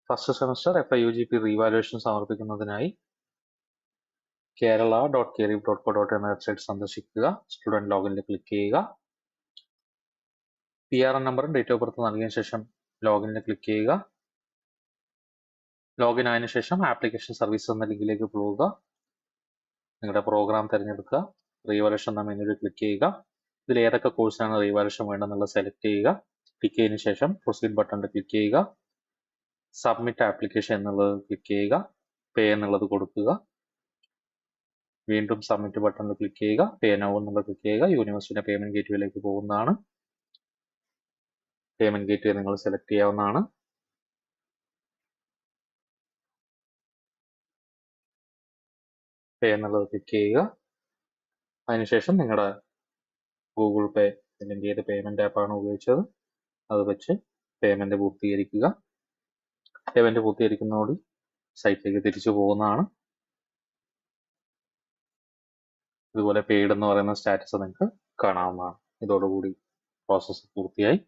First semester FIUGP revaluation സമർപ്പിക്കുന്നതിനായി kerala.kerib.co.in എന്ന website സന്ദർശിക്കുക. സ്റ്റുഡന്റ് ലോഗിനിൽ ക്ലിക്ക് ചെയ്യുക. PRN നമ്പറും ഡേറ്റ് ഓഫ് ബർത്ത് നൽകിയ ശേഷം ലോഗിനിൽ ക്ലിക്ക് ചെയ്യുക. ലോഗിൻ ആയതിനു ശേഷം ആപ്ലിക്കേഷൻ സർവീസ് എന്ന ലിങ്കിലേക്ക് പോവുക. നിങ്ങളുടെ പ്രോഗ്രാം തിരഞ്ഞെടുക്കുക. റീവാലുവേഷൻ എന്ന മെനുവിൽ ക്ലിക്ക് ചെയ്യുക. ഇതിൽ ഏതൊക്കെ കോഴ്സിനാണ് റീവാലുവേഷൻ വേണ്ടതെന്നുള്ളത് സെലക്ട് ചെയ്യുക. ക്ലിക്ക് ചെയ്തതിനു ശേഷം പ്രൊസീഡ് ബട്ടണിൽ ക്ലിക്ക് ചെയ്യുക. സബ്മിറ്റ് ആപ്ലിക്കേഷൻ എന്നുള്ളത് ക്ലിക്ക് ചെയ്യുക. പേ എന്നുള്ളത് കൊടുക്കുക. വീണ്ടും സബ്മിറ്റ് ബട്ടണിൽ ക്ലിക്ക് ചെയ്യുക. പേ നൗ എന്നുള്ളത് ക്ലിക്ക് ചെയ്യുക. യൂണിവേഴ്സിറ്റിയുടെ പേയ്മെന്റ് ഗേറ്റ്വേയിലേക്ക് പോകുന്നതാണ്. പേയ്മെന്റ് ഗേറ്റ്വേ നിങ്ങൾ സെലക്ട് ചെയ്യാവുന്നതാണ്. പേ എന്നുള്ളത് ക്ലിക്ക് ചെയ്യുക. അതിനുശേഷം നിങ്ങളുടെ ഗൂഗിൾ പേ അല്ലെങ്കിൽ ഏത് പേയ്മെന്റ് ആപ്പാണ് ഉപയോഗിച്ചത് അത് വെച്ച് പേയ്മെന്റ് പൂർത്തീകരിക്കുക. പേയ്മെന്റ് പൂർത്തീകരിക്കുന്നതോടെ സൈറ്റിലേക്ക് തിരിച്ചു പോകുന്നതാണ്. ഇതുപോലെ പെയ്ഡ് എന്ന് പറയുന്ന സ്റ്റാറ്റസ് നിങ്ങൾക്ക് കാണാവുന്നതാണ്. ഇതോടുകൂടി പ്രോസസ്സ് പൂർത്തിയായി.